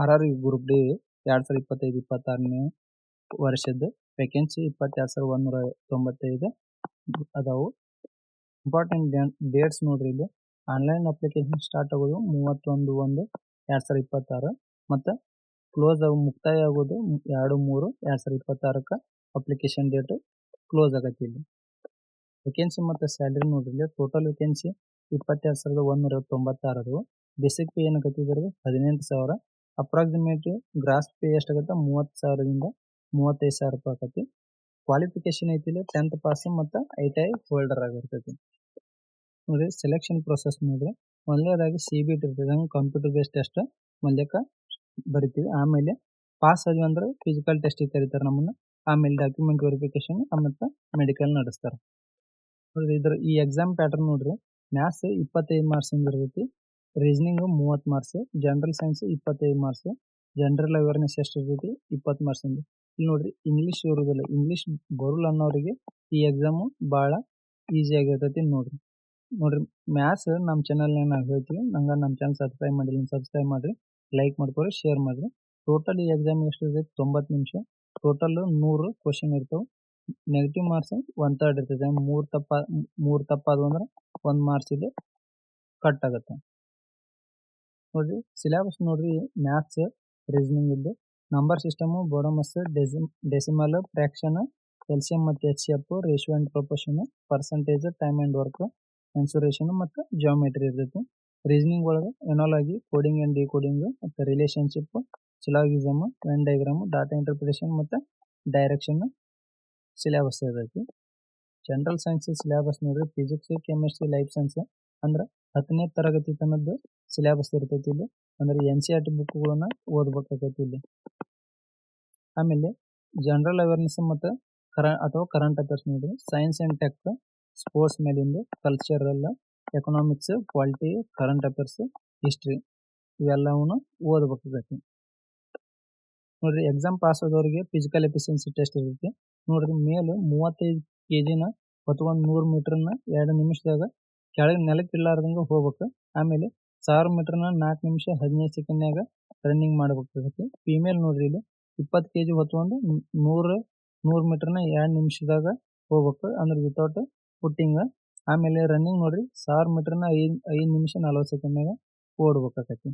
RRB group D 2025-26ನೇ ವರ್ಷದ vacancy 22,195 ಅದಾವು. Important dates ನೋಡ್ರಿ ಇಲ್ಲಿ. ಆನ್ಲೈನ್ ಅಪ್ಲಿಕೇಶನ್ ಸ್ಟಾರ್ಟ್ ಆಗೋದು 31/1/2026 ಮತ್ತು ಕ್ಲೋಸ್ ಮುಕ್ತಾಯ ಆಗೋದು 2/3/2026 ಅಪ್ಲಿಕೇಶನ್ ಡೇಟ್ ಕ್ಲೋಸ್ ಆಗತ್ತೆ. ಇಲ್ಲಿ ವೇಕೆನ್ಸಿ ಮತ್ತು ಸ್ಯಾಲ್ರಿ ನೋಡ್ರಿ ಇಲ್ಲಿ. Total vacancy 22,196. ಬೇಸಿಕ್ ಪೇ ಏನಾಗತ್ತೆ ಇದ್ರದ್ದು 18,000. ಅಪ್ರಾಕ್ಸಿಮೇಟ್ ಗ್ರಾಸ್ ಪೇ ಎಷ್ಟಾಗತ್ತೆ 30,000ದಿಂದ 35,000 ರೂಪಾಯಿ ಆಗತ್ತೆ. ಕ್ವಾಲಿಫಿಕೇಶನ್ ಐತಿ ಇಲ್ಲಿ 10th ಪಾಸ್ ಮತ್ತು ITI ಹೋಲ್ಡರ್ ಆಗಿರ್ತೈತಿ. ನೋಡ್ರಿ ಸೆಲೆಕ್ಷನ್ ಪ್ರೊಸೆಸ್ ನೋಡ್ರಿ. ಮೊದಲನೇದಾಗಿ CBT ಇರ್ತದೆ, ಕಂಪ್ಯೂಟರ್ ಬೇಸ್ಡ್ ಟೆಸ್ಟ್ ಮೊದಲೇಕ ಬರಿತೀವಿ. ಆಮೇಲೆ ಪಾಸ್ ಆದ್ವಿ ಅಂದ್ರೆ ಫಿಸಿಕಲ್ ಟೆಸ್ಟಿಗೆ ಕರೀತಾರೆ ನಮ್ಮನ್ನ. ಆಮೇಲೆ ಡಾಕ್ಯುಮೆಂಟ್ ವೆರಿಫಿಕೇಶನ್ ಮತ್ತು ಮೆಡಿಕಲ್ ನಡೆಸ್ತಾರೆ. ನೋಡ್ರಿ ಈ ಎಕ್ಸಾಮ್ ಪ್ಯಾಟರ್ನ್ ನೋಡ್ರಿ. ಮ್ಯಾಥ್ಸ್ 25 ಮಾರ್ಕ್ಸ್ ಇರ್ತೈತಿ, reasoning 30 marks, general science 25 marks, general awareness ಎಷ್ಟು ಇರ್ತೈತಿ 20 ಮಾರ್ಕ್ಸ್. ಇಲ್ಲಿ ನೋಡ್ರಿ ಇಂಗ್ಲೀಷ್ ಇರೋದಿಲ್ಲ. ಇಂಗ್ಲೀಷ್ ಬರಲ್ಲ ಅನ್ನೋರಿಗೆ ಈ ಎಕ್ಸಾಮು ಭಾಳ ಈಸಿ ಆಗಿರ್ತೈತಿ. ನೋಡ್ರಿ ಮ್ಯಾಥ್ಸ್ ನಮ್ಮ ಚಾನಲ್ನಾಗ ನಾವು ಹೇಳ್ತೀವಿ. ನಮ್ಮ ಚಾನಲ್ ಸಬ್ಸ್ಕ್ರೈಬ್ ಮಾಡಿಲ್ಲ, ಸಬ್ಸ್ಕ್ರೈಬ್ ಮಾಡಿರಿ, ಲೈಕ್ ಮಾಡ್ಕೊರಿ, ಶೇರ್ ಮಾಡಿರಿ. ಟೋಟಲ್ ಈ ಎಕ್ಸಾಮ್ ಎಷ್ಟು ಇರ್ತೈತಿ 90 ನಿಮಿಷ. ಟೋಟಲ್ 100 ಕ್ವಶನ್ ಇರ್ತಾವೆ. ನೆಗೆಟಿವ್ ಮಾರ್ಕ್ಸ್ 1/3 ಇರ್ತೈತೆ. 3 ತಪ್ಪಾದವು ಅಂದ್ರೆ 1 ಮಾರ್ಕ್ಸ್ ಇಲ್ಲಿ ಕಟ್ ಆಗುತ್ತೆ. ನೋಡ್ರಿ ಸಿಲೆಬಸ್ ನೋಡ್ರಿ. ಮ್ಯಾಥ್ಸ್, ರೀಸನಿಂಗ್ ಇದ್ದು number system, BODMAS, decimal, fraction, LCM ಮತ್ತು HCF, ratio and proportion, percentage, time and work, mensuration ಮತ್ತು ಜಾಮೆಟ್ರಿ ಇರ್ತೈತಿ. ರೀಸನಿಂಗ್ ಒಳಗೆ ಎನಾಲಜಿ, ಕೋಡಿಂಗ್ ಆ್ಯಂಡ್ ಡಿಕೋಡಿಂಗ್ ಮತ್ತು relationship, syllogism, Venn diagram, data interpretation ಮತ್ತು ಡೈರೆಕ್ಷನ್ ಸಿಲೆಬಸ್ ಇರ್ತೈತಿ. General science syllabus ನೋಡ್ರಿ. Physics, chemistry, life science ಅಂದ್ರೆ 10ನೇ ತರಗತಿ ತನದ್ದು ಸಿಲೆಬಸ್ ಇರ್ತೈತಿ ಇಲ್ಲಿ. ಅಂದ್ರೆ NCERT ಬುಕ್ಗಳನ್ನ ಓದ್ಬೇಕಾಗೈತಿ ಇಲ್ಲಿ. ಆಮೇಲೆ ಜನರಲ್ ಅವೇರ್ನೆಸ್ ಮತ್ತು ಕರೆಂಟ್ ಅಫೇರ್ಸ್ ನೋಡ್ರಿ. ಸೈನ್ಸ್ ಆ್ಯಂಡ್ ಟೆಕ್, ಸ್ಪೋರ್ಟ್ಸ್ ಮೇಲಿಂದು, cultural, economics, polity, current affairs, history ಇವೆಲ್ಲವನ್ನು ಓದಬೇಕಾಗೈತಿ. ನೋಡ್ರಿ ಎಕ್ಸಾಮ್ ಪಾಸ್ ಆದವರಿಗೆ ಫಿಸಿಕಲ್ ಎಫಿಷಿಯನ್ಸಿ ಟೆಸ್ಟ್ ಇರುತ್ತೆ. ನೋಡ್ರಿ ಮೇಲೆ 35 kg ಹೊತ್ಕೊಂಡು 100 ಮೀಟರ್ನ 2 ನಿಮಿಷದಾಗ ಕೆಳಗೆ ನೆಲಕ್ಕೆ ಇಲ್ಲಾರ್ದಂಗೆ ಹೋಗ್ಬೇಕು. ಆಮೇಲೆ 1000 ಮೀಟರ್ನ 4 ನಿಮಿಷ 15 ಸೆಕೆಂಡ್ನಾಗ ರನ್ನಿಂಗ್ ಮಾಡಬೇಕಾಗತ್ತೆ. ಫೀಮೇಲ್ ನೋಡ್ರಿ ಇಲ್ಲಿ 20 kg ಹೊತ್ಕೊಂಡು 100 ಮೀಟರ್ನ 2 ನಿಮಿಷದಾಗ ಹೋಗ್ಬೇಕು, ಅಂದ್ರೆ ವಿತೌಟ್ ಪುಟ್ಟಿಂಗ್. ಆಮೇಲೆ ರನ್ನಿಂಗ್ ನೋಡ್ರಿ 1000 ಮೀಟರ್ನ 5 ನಿಮಿಷ 40 ಸೆಕೆಂಡ್ನಾಗ ಓಡ್ಬೇಕಾಗತ್ತೆ.